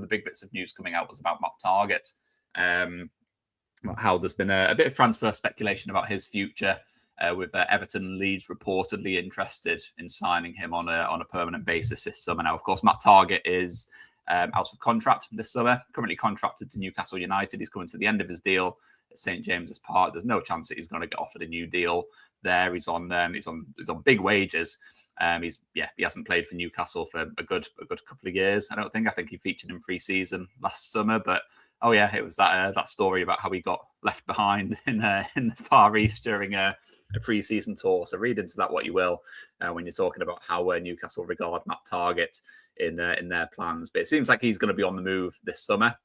big bits of news coming out was about Matt Targett. How there's been a bit of transfer speculation about his future, with Everton and Leeds reportedly interested in signing him on a permanent basis this summer. Now, of course, Matt Targett is out of contract this summer, currently contracted to Newcastle United. He's coming to the end of his deal at St James's Park. There's no chance that he's going to get offered a new deal there. He's on big wages. He hasn't played for Newcastle for a good couple of years. I think he featured in pre-season last summer, but oh yeah, it was that story about how he got left behind in the Far East during a pre-season tour. So read into that what you will when you're talking about how Newcastle regard Matt Targett in their plans. But it seems like he's going to be on the move this summer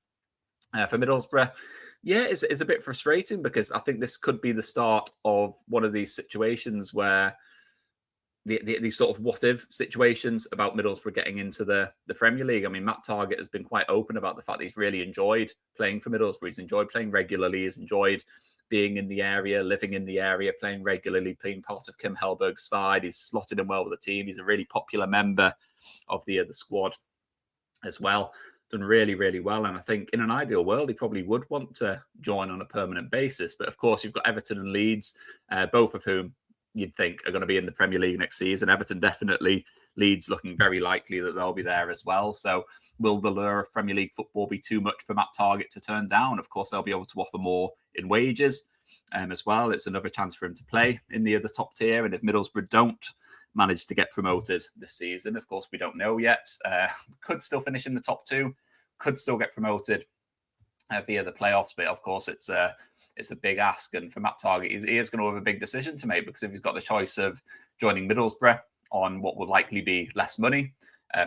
for Middlesbrough. Yeah, it's a bit frustrating because I think this could be the start of one of these situations where these sort of what-if situations about Middlesbrough getting into the Premier League. I mean, Matt Targett has been quite open about the fact that he's really enjoyed playing for Middlesbrough. He's enjoyed playing regularly. He's enjoyed being in the area, living in the area, playing regularly, being part of Kim Hellberg's side. He's slotted in well with the team. He's a really popular member of the squad as well. Done really, really well. And I think in an ideal world, he probably would want to join on a permanent basis. But of course, you've got Everton and Leeds, both of whom you'd think are going to be in the Premier League next season. Everton definitely, Leeds looking very likely that they'll be there as well. So will the lure of Premier League football be too much for Matt Targett to turn down? Of course, they'll be able to offer more in wages as well. It's another chance for him to play in the other top tier. And if Middlesbrough don't manage to get promoted this season, of course, we don't know yet. Could still finish in the top two, could still get promoted via the playoffs. But of course, it's a big ask. And for Matt Targett, he is going to have a big decision to make, because if he's got the choice of joining Middlesbrough on what would likely be less money,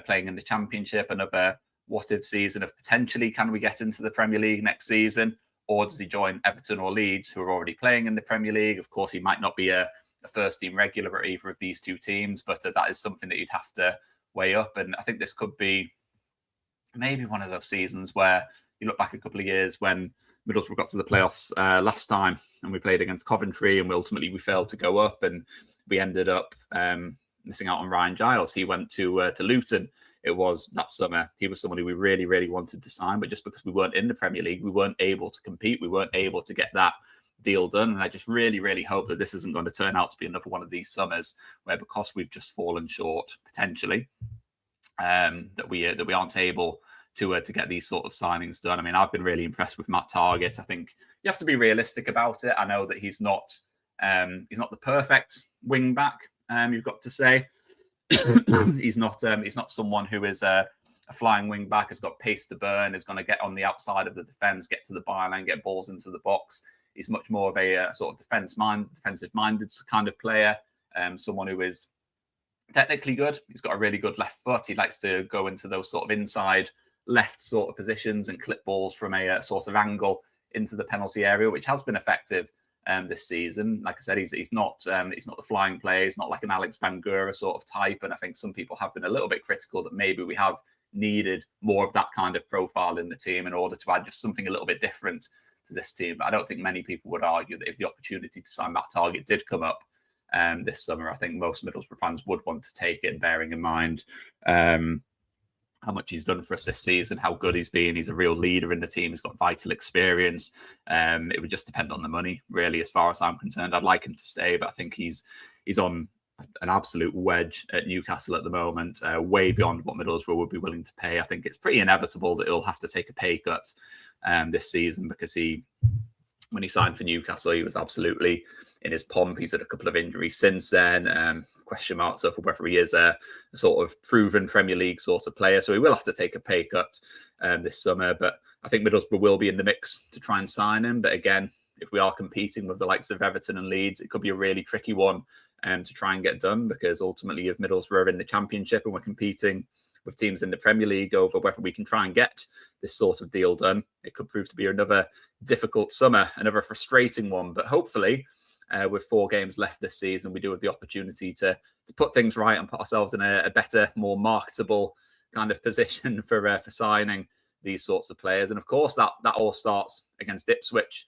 playing in the Championship, another what-if season of potentially can we get into the Premier League next season, or does he join Everton or Leeds, who are already playing in the Premier League? Of course, he might not be a first-team regular at either of these two teams, but that is something that you'd have to weigh up. And I think this could be maybe one of those seasons where you look back a couple of years when Middlesbrough got to the playoffs last time and we played against Coventry, and we failed to go up, and we ended up missing out on Ryan Giles. He went to Luton. It was that summer. He was someone who we really, really wanted to sign, but just because we weren't in the Premier League, we weren't able to compete. We weren't able to get that deal done. And I just really, really hope that this isn't going to turn out to be another one of these summers where, because we've just fallen short potentially, that we aren't able to get these sort of signings done. I mean, I've been really impressed with Matt Targett. I think you have to be realistic about it. I know that he's not the perfect wing back. You've got to say he's not someone who is a flying wing back, has got pace to burn, is going to get on the outside of the defence, get to the byline, get balls into the box. He's much more of a sort of defensive-minded kind of player. Someone who is technically good. He's got a really good left foot. He likes to go into those sort of inside left sort of positions and clip balls from a sort of angle into the penalty area, which has been effective this season. Like I said, he's not the flying player. He's not like an Alex Bangura sort of type. And I think some people have been a little bit critical that maybe we have needed more of that kind of profile in the team in order to add just something a little bit different to this team. But I don't think many people would argue that if the opportunity to sign Matt Targett did come up this summer, I think most Middlesbrough fans would want to take it, bearing in mind how much he's done for us this season, how good he's been. He's a real leader in the team. He's got vital experience. It would just depend on the money, really, as far as I'm concerned. I'd like him to stay, but I think he's on an absolute wedge at Newcastle at the moment, way beyond what Middlesbrough would be willing to pay. I think it's pretty inevitable that he'll have to take a pay cut this season, because when he signed for Newcastle, he was absolutely in his pomp. He's had a couple of injuries since then. Question marks over whether he is a sort of proven Premier League sort of player. So he will have to take a pay cut this summer. But I think Middlesbrough will be in the mix to try and sign him. But again, if we are competing with the likes of Everton and Leeds, it could be a really tricky one to try and get done, because ultimately if Middlesbrough are in the Championship and we're competing with teams in the Premier League over whether we can try and get this sort of deal done, it could prove to be another difficult summer, another frustrating one. But hopefully, with 4 games left this season, we do have the opportunity to put things right and put ourselves in a better, more marketable kind of position for signing these sorts of players. And of course, that all starts against Ipswich